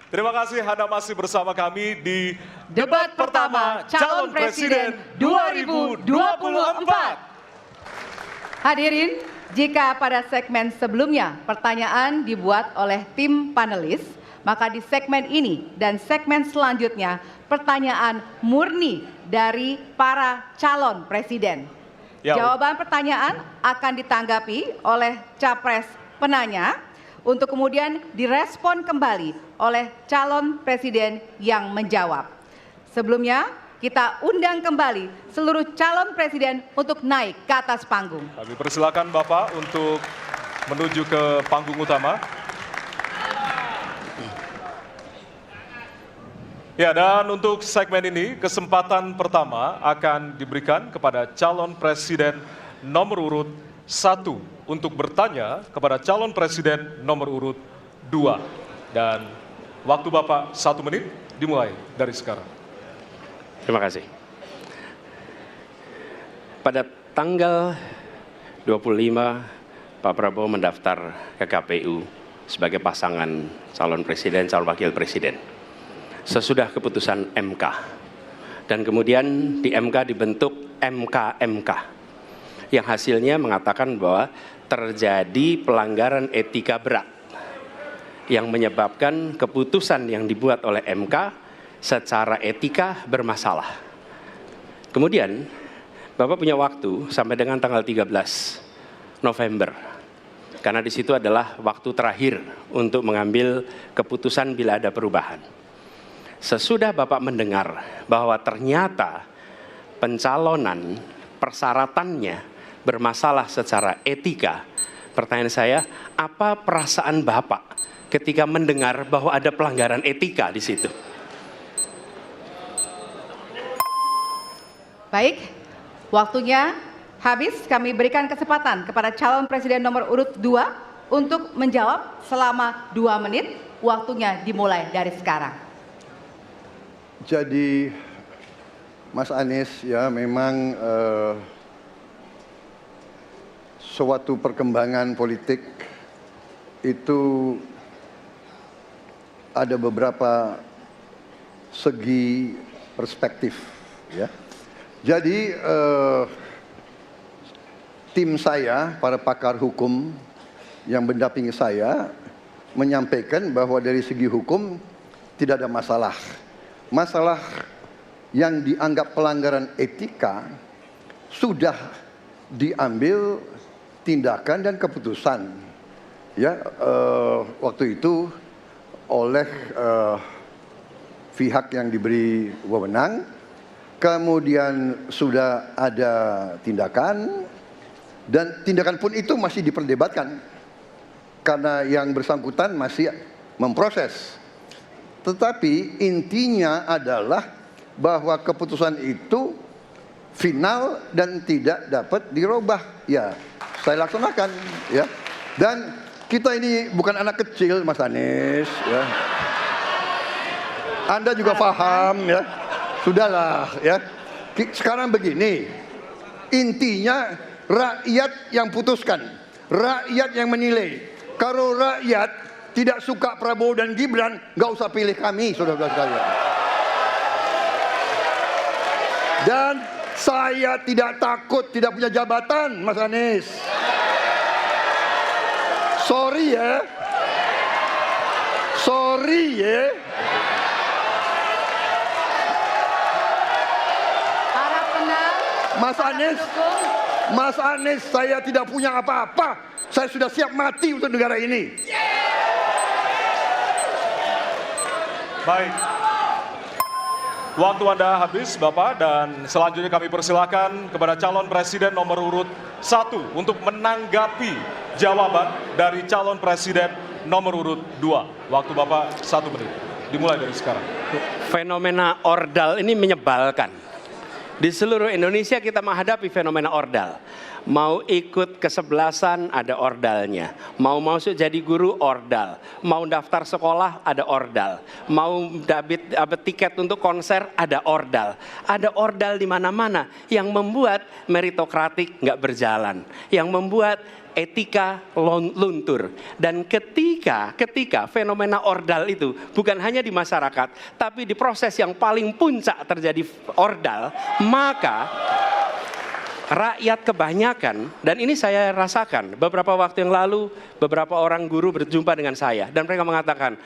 Terima kasih Anda masih bersama kami di Debat pertama Calon Presiden 2024. Hadirin, jika pada segmen sebelumnya pertanyaan dibuat oleh tim panelis, maka di segmen ini dan segmen selanjutnya pertanyaan murni dari para calon presiden. Jawaban pertanyaan akan ditanggapi oleh capres penanya untuk kemudian direspon kembali oleh calon presiden yang menjawab. Sebelumnya kita undang kembali seluruh calon presiden untuk naik ke atas panggung. Kami persilakan Bapak untuk menuju ke panggung utama. Ya, dan untuk segmen ini kesempatan pertama akan diberikan kepada calon presiden nomor urut 1 untuk bertanya kepada calon presiden nomor urut 2. Dan waktu Bapak 1 menit dimulai dari sekarang. Terima kasih. Pada tanggal 25 Pak Prabowo mendaftar ke KPU sebagai pasangan calon presiden, calon wakil presiden. Sesudah keputusan MK, dan kemudian di MK dibentuk MK yang hasilnya mengatakan bahwa terjadi pelanggaran etika berat yang menyebabkan keputusan yang dibuat oleh MK secara etika bermasalah. Kemudian Bapak punya waktu sampai dengan tanggal 13 November karena di situ adalah waktu terakhir untuk mengambil keputusan bila ada perubahan. Sesudah Bapak mendengar bahwa ternyata pencalonan persyaratannya bermasalah secara etika, pertanyaan saya, apa perasaan Bapak ketika mendengar bahwa ada pelanggaran etika di situ? Baik, waktunya habis. Kami berikan kesempatan kepada calon presiden nomor urut 2 untuk menjawab selama 2 menit. Waktunya dimulai dari sekarang. Jadi Mas Anies ya memang suatu perkembangan politik itu ada beberapa segi perspektif ya. Jadi tim saya, para pakar hukum yang mendampingi saya menyampaikan bahwa dari segi hukum tidak ada masalah. Masalah yang dianggap pelanggaran etika sudah diambil tindakan dan keputusan ya waktu itu oleh pihak yang diberi wewenang, kemudian sudah ada tindakan dan tindakan pun itu masih diperdebatkan karena yang bersangkutan masih memproses. Tetapi intinya adalah bahwa keputusan itu final dan tidak dapat dirubah. Ya, saya laksanakan ya. Dan kita ini bukan anak kecil, Mas Anies ya. Anda juga paham ya. Sudahlah ya. Sekarang begini. Intinya rakyat yang putuskan, rakyat yang menilai. Kalau rakyat tidak suka Prabowo dan Gibran, nggak usah pilih kami, saudara-saudara sekalian. Dan saya tidak takut tidak punya jabatan, Mas Anies. Sorry ya. Sorry ya. Para penang, Mas Anies, saya tidak punya apa-apa. Saya sudah siap mati untuk negara ini. Baik. Waktu Anda habis Bapak, dan selanjutnya kami persilakan kepada calon presiden nomor urut 1 untuk menanggapi jawaban dari calon presiden nomor urut 2. Waktu Bapak 1 menit. Dimulai dari sekarang. Fenomena ordal ini menyebalkan. Di seluruh Indonesia kita menghadapi fenomena ordal. Mau ikut kesebelasan ada ordalnya. Mau masuk jadi guru ordal. Mau daftar sekolah ada ordal. Mau dapat tiket untuk konser ada ordal. Ada ordal di mana-mana yang membuat meritokratik nggak berjalan. Yang membuat etika luntur. Dan ketika fenomena ordal itu bukan hanya di masyarakat, tapi di proses yang paling puncak terjadi ordal, maka rakyat kebanyakan, dan ini saya rasakan beberapa waktu yang lalu, beberapa orang guru berjumpa dengan saya dan mereka mengatakan,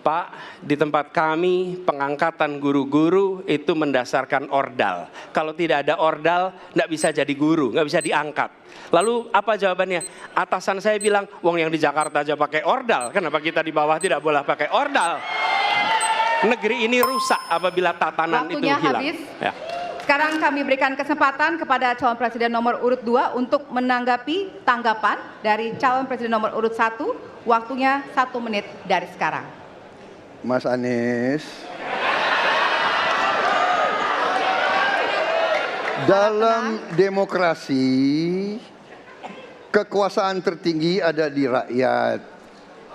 Pak, di tempat kami pengangkatan guru-guru itu mendasarkan ordal. Kalau tidak ada ordal, nggak bisa jadi guru, nggak bisa diangkat. Lalu apa jawabannya? Atasan saya bilang, wong yang di Jakarta aja pakai ordal, kenapa kita di bawah tidak boleh pakai ordal? Negeri ini rusak apabila tatanan Waktunya itu hilang. habis. Ya. Sekarang kami berikan kesempatan kepada calon presiden nomor urut 2 untuk menanggapi tanggapan dari calon presiden nomor urut 1. Waktunya 1 menit dari sekarang. Mas Anies, dalam demokrasi kekuasaan tertinggi ada di rakyat.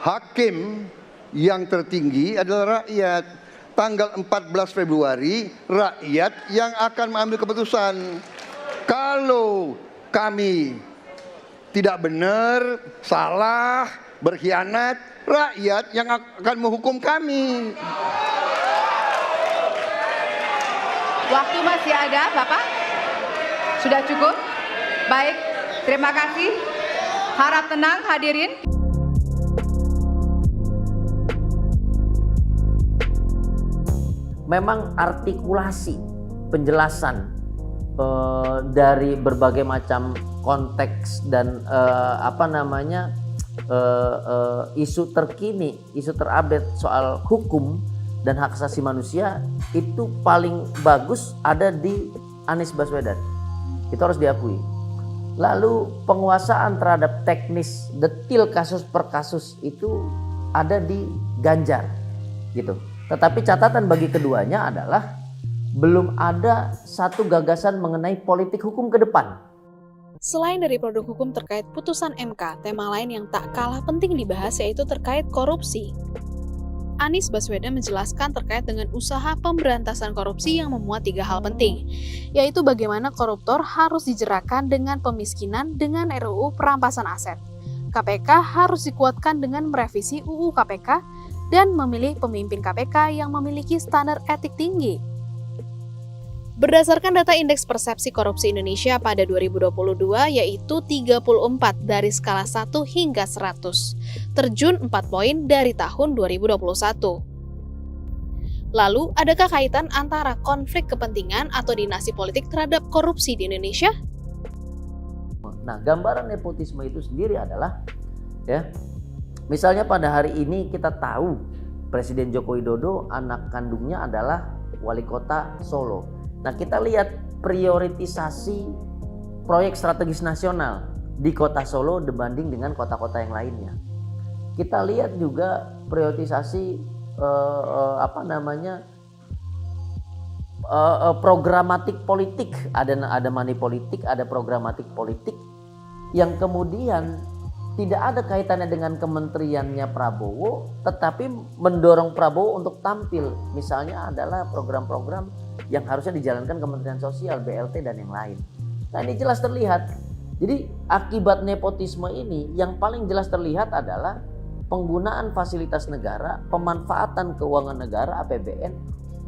Hakim yang tertinggi adalah rakyat. Tanggal 14 Februari rakyat yang akan mengambil keputusan. Kalau kami tidak benar, salah, berkhianat, rakyat yang akan menghukum kami. Waktu masih ada, Bapak? Sudah cukup? Baik, terima kasih. Harap tenang hadirin. Memang artikulasi penjelasan dari berbagai macam konteks dan isu terkini, isu terupdate soal hukum dan hak asasi manusia itu paling bagus ada di Anies Baswedan. Itu harus diakui. Lalu penguasaan terhadap teknis detil kasus per kasus itu ada di Ganjar gitu. Tetapi catatan bagi keduanya adalah belum ada satu gagasan mengenai politik hukum ke depan. Selain dari produk hukum terkait putusan MK, tema lain yang tak kalah penting dibahas yaitu terkait korupsi. Anies Baswedan menjelaskan terkait dengan usaha pemberantasan korupsi yang memuat 3 hal penting, yaitu bagaimana koruptor harus dijeratkan dengan pemiskinan dengan RUU perampasan aset. KPK harus dikuatkan dengan merevisi UU KPK dan memilih pemimpin KPK yang memiliki standar etik tinggi. Berdasarkan data Indeks Persepsi Korupsi Indonesia pada 2022 yaitu 34 dari skala 1 hingga 100, terjun 4 poin dari tahun 2021. Lalu, adakah kaitan antara konflik kepentingan atau dinasti politik terhadap korupsi di Indonesia? Nah, gambaran nepotisme itu sendiri adalah misalnya pada hari ini kita tahu Presiden Joko Widodo anak kandungnya adalah wali kota Solo. Nah, kita lihat prioritisasi proyek strategis nasional di kota Solo dibanding dengan kota-kota yang lainnya. Kita lihat juga prioritisasi programatik politik, ada money politik, ada programatik politik yang kemudian tidak ada kaitannya dengan kementeriannya Prabowo, tetapi mendorong Prabowo untuk tampil. Misalnya adalah program-program yang harusnya dijalankan Kementerian Sosial, BLT dan yang lain. Nah, ini jelas terlihat. Jadi akibat nepotisme ini yang paling jelas terlihat adalah penggunaan fasilitas negara, pemanfaatan keuangan negara APBN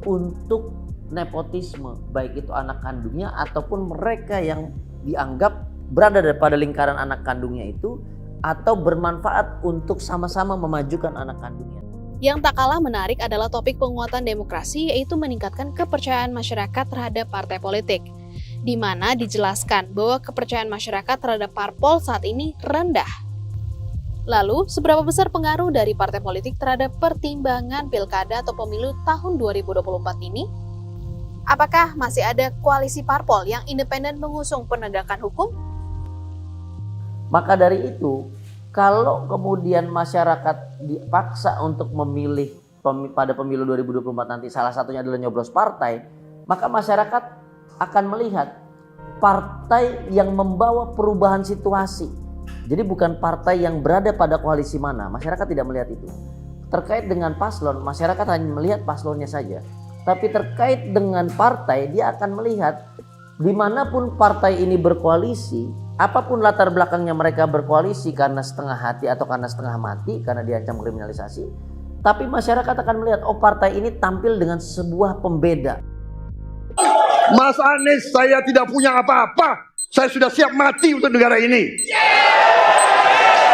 untuk nepotisme, baik itu anak kandungnya ataupun mereka yang dianggap berada pada lingkaran anak kandungnya itu atau bermanfaat untuk sama-sama memajukan anak kandungnya. Yang tak kalah menarik adalah topik penguatan demokrasi, yaitu meningkatkan kepercayaan masyarakat terhadap partai politik, di mana dijelaskan bahwa kepercayaan masyarakat terhadap parpol saat ini rendah. Lalu, seberapa besar pengaruh dari partai politik terhadap pertimbangan pilkada atau pemilu tahun 2024 ini? Apakah masih ada koalisi parpol yang independen mengusung penegakan hukum? Maka dari itu, kalau kemudian masyarakat dipaksa untuk memilih pada pemilu 2024 nanti salah satunya adalah nyoblos partai, maka masyarakat akan melihat partai yang membawa perubahan situasi. Jadi bukan partai yang berada pada koalisi mana, masyarakat tidak melihat itu. Terkait dengan paslon, masyarakat hanya melihat paslonnya saja. Tapi terkait dengan partai, dia akan melihat dimanapun partai ini berkoalisi, apapun latar belakangnya mereka berkoalisi karena setengah hati atau karena setengah mati, karena diancam kriminalisasi, tapi masyarakat akan melihat, oh partai ini tampil dengan sebuah pembeda. Mas Anies, saya tidak punya apa-apa. Saya sudah siap mati untuk negara ini.